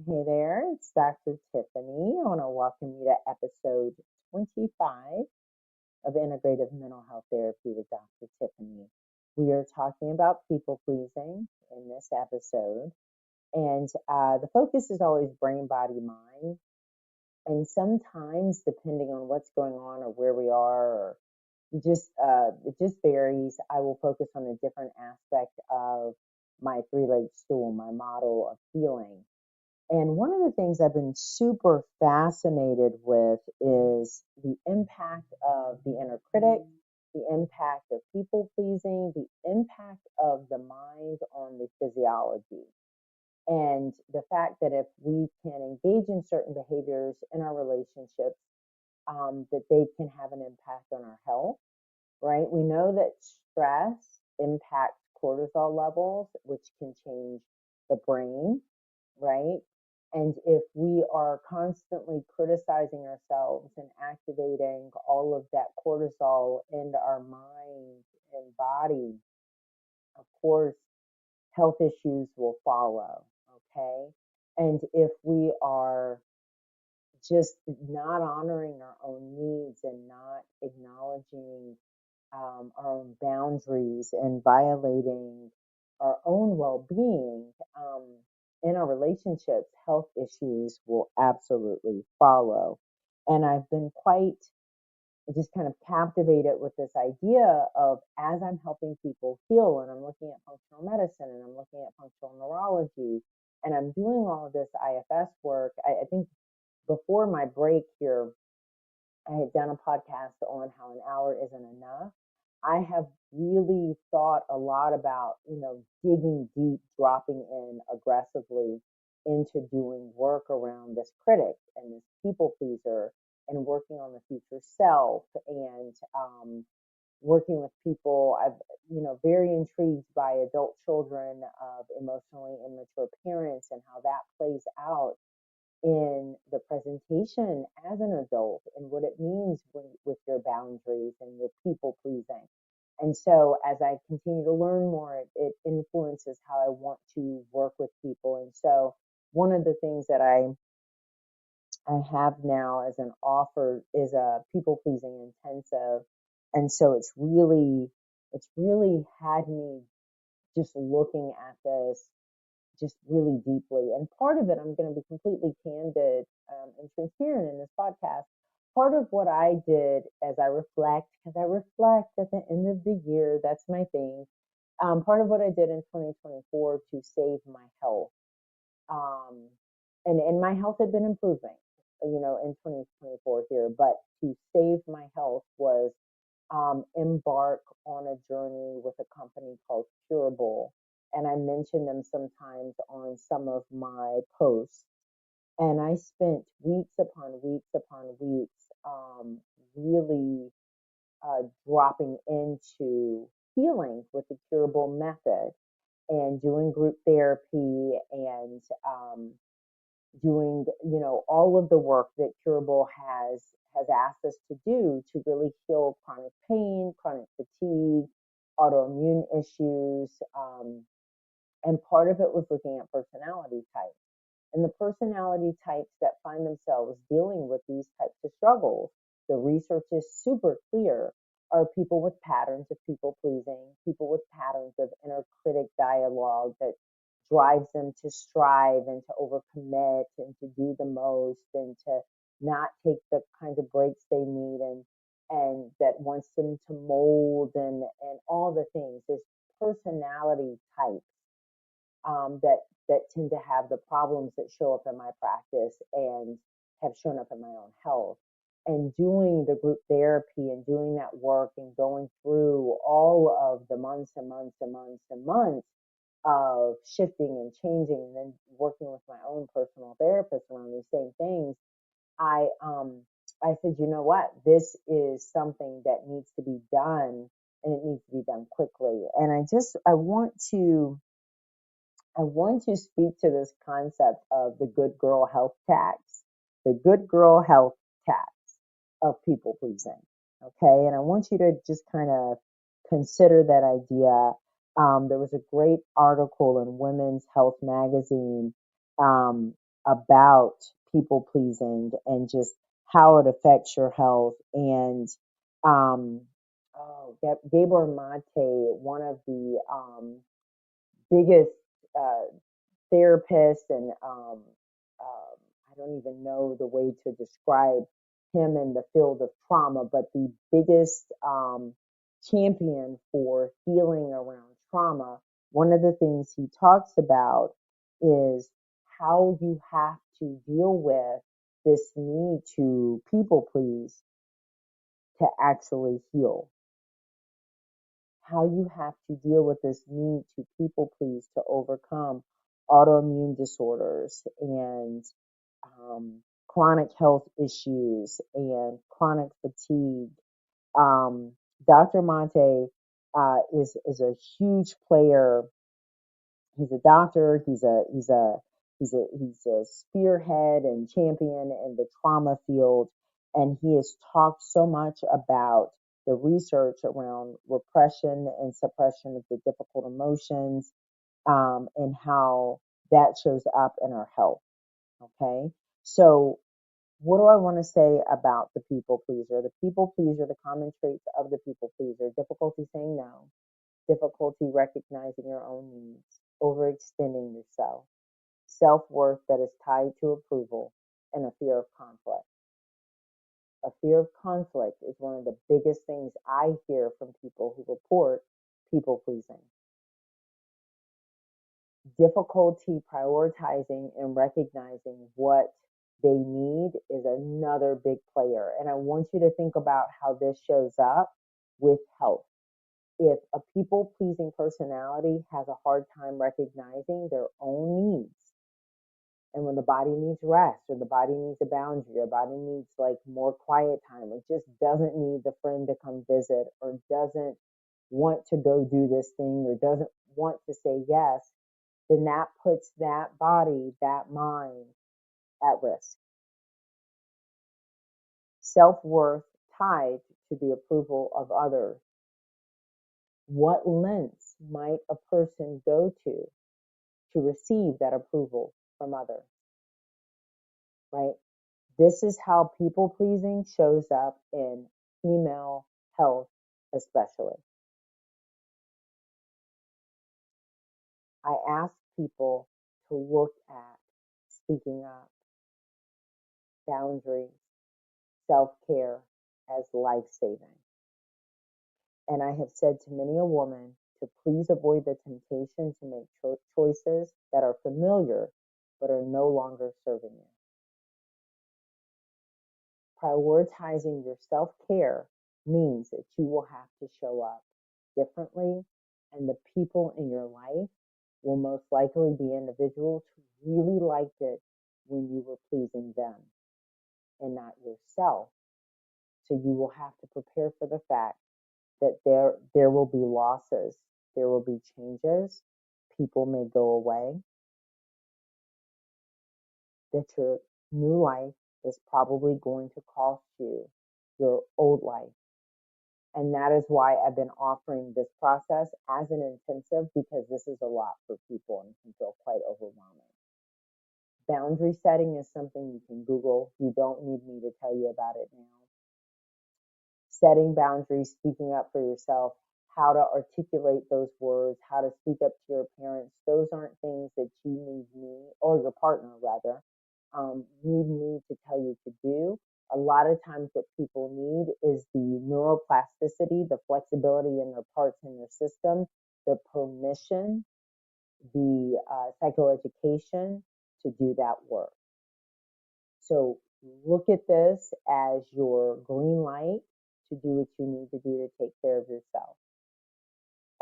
Hey there, it's Dr. Tiffany. I want to welcome you to episode 25 of Integrative Mental Health Therapy with Dr. Tiffany. We are talking about people pleasing in this episode, and the focus is always brain, body, mind. And sometimes, depending on what's going on or where we are, or it just varies. I will focus on a different aspect of my three-legged stool, my model of healing. And one of the things I've been super fascinated with is the impact of the inner critic, the impact of people pleasing, the impact of the mind on the physiology. And the fact that if we can engage in certain behaviors in our relationships, that they can have an impact on our health, right? We know that stress impacts cortisol levels, which can change the brain, right? And if we are constantly criticizing ourselves and activating all of that cortisol into our mind and body, of course, health issues will follow, okay? And if we are just not honoring our own needs and not acknowledging our own boundaries and violating our own well-being in our relationships, health issues will absolutely follow. And I've been quite just kind of captivated with this idea of, as I'm helping people heal and I'm looking at functional medicine and I'm looking at functional neurology and I'm doing all of this IFS work. I think before my break here, I had done a podcast on how an hour isn't enough. I have really thought a lot about, digging deep, dropping in aggressively into doing work around this critic and this people pleaser and working on the future self and working with people. I've, very intrigued by adult children of emotionally immature parents and how that plays out in the presentation as an adult and what it means with your boundaries and your people pleasing. And so as I continue to learn more, it influences how I want to work with people. And so one of the things that I have now as an offer is a people pleasing intensive. And so it's really had me just looking at this just really deeply. And part of it, I'm going to be completely candid and transparent in this podcast. Part of what I did as I reflect, because I reflect at the end of the year, that's my thing. Part of what I did in 2024 to save my health, um, and my health had been improving, in 2024 here, but to save my health was embark on a journey with a company called Curable. And I mention them sometimes on some of my posts. And I spent weeks upon weeks upon weeks really dropping into healing with the Curable method and doing group therapy and doing, all of the work that Curable has asked us to do to really heal chronic pain, chronic fatigue, autoimmune issues. And part of it was looking at personality types. And the personality types that find themselves dealing with these types of struggles, the research is super clear, are people with patterns of people pleasing, people with patterns of inner critic dialogue that drives them to strive and to overcommit and to do the most and to not take the kinds of breaks they need and that wants them to mold and all the things. There's personality types that tend to have the problems that show up in my practice and have shown up in my own health. And doing the group therapy and doing that work and going through all of the months and months and months and months of shifting and changing and then working with my own personal therapist around these same things, I um I said, you know what, this is something that needs to be done and it needs to be done quickly. And I want to speak to this concept of the good girl health tax, the good girl health tax of people pleasing. Okay. And I want you to just kind of consider that idea. There was a great article in Women's Health magazine about people pleasing and just how it affects your health. And Gabor Mate, one of the biggest therapists, and I don't even know the way to describe him in the field of trauma, but the biggest champion for healing around trauma. One of the things he talks about is how you have to deal with this need to people please to actually heal. How you have to deal with this need to people please to overcome autoimmune disorders and chronic health issues and chronic fatigue. Um, Dr. Monte is a huge player. He's a doctor. He's a spearhead and champion in the trauma field, and he has talked so much about the research around repression and suppression of the difficult emotions, and how that shows up in our health. Okay, so what do I want to say about the people pleaser? The people pleaser, the common traits of the people pleaser: difficulty saying no, difficulty recognizing your own needs, overextending yourself, self-worth that is tied to approval, and a fear of conflict. A fear of conflict is one of the biggest things I hear from people who report people pleasing. Difficulty prioritizing and recognizing what they need is another big player. And I want you to think about how this shows up with health. If a people pleasing personality has a hard time recognizing their own needs, and when the body needs rest, or the body needs a boundary, or the body needs like more quiet time, or just doesn't need the friend to come visit, or doesn't want to go do this thing, or doesn't want to say yes, then that puts that body, that mind at risk. Self-worth tied to the approval of others. What lengths might a person go to receive that approval from others, right? This is how people pleasing shows up in female health, especially. I ask people to look at speaking up, boundaries, self-care as life-saving. And I have said to many a woman to please avoid the temptation to make choices that are familiar but are no longer serving you. Prioritizing your self-care means that you will have to show up differently, and the people in your life will most likely be individuals who really liked it when you were pleasing them and not yourself. So you will have to prepare for the fact that there will be losses, there will be changes, people may go away, that your new life is probably going to cost you your old life. And that is why I've been offering this process as an intensive, because this is a lot for people and can feel quite overwhelming. Boundary setting is something you can Google. You don't need me to tell you about it now. Setting boundaries, speaking up for yourself, how to articulate those words, how to speak up to your parents. Those aren't things that you need me, or your partner rather, need me to tell you to do. A lot of times what people need is the neuroplasticity, the flexibility in their parts in their system, the permission, the psychoeducation to do that work. So look at this as your green light to do what you need to do to take care of yourself.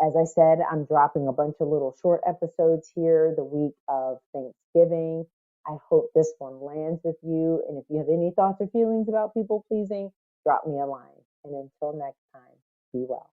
As I said, I'm dropping a bunch of little short episodes here the week of Thanksgiving. I hope this one lands with you. And if you have any thoughts or feelings about people pleasing, drop me a line. And until next time, be well.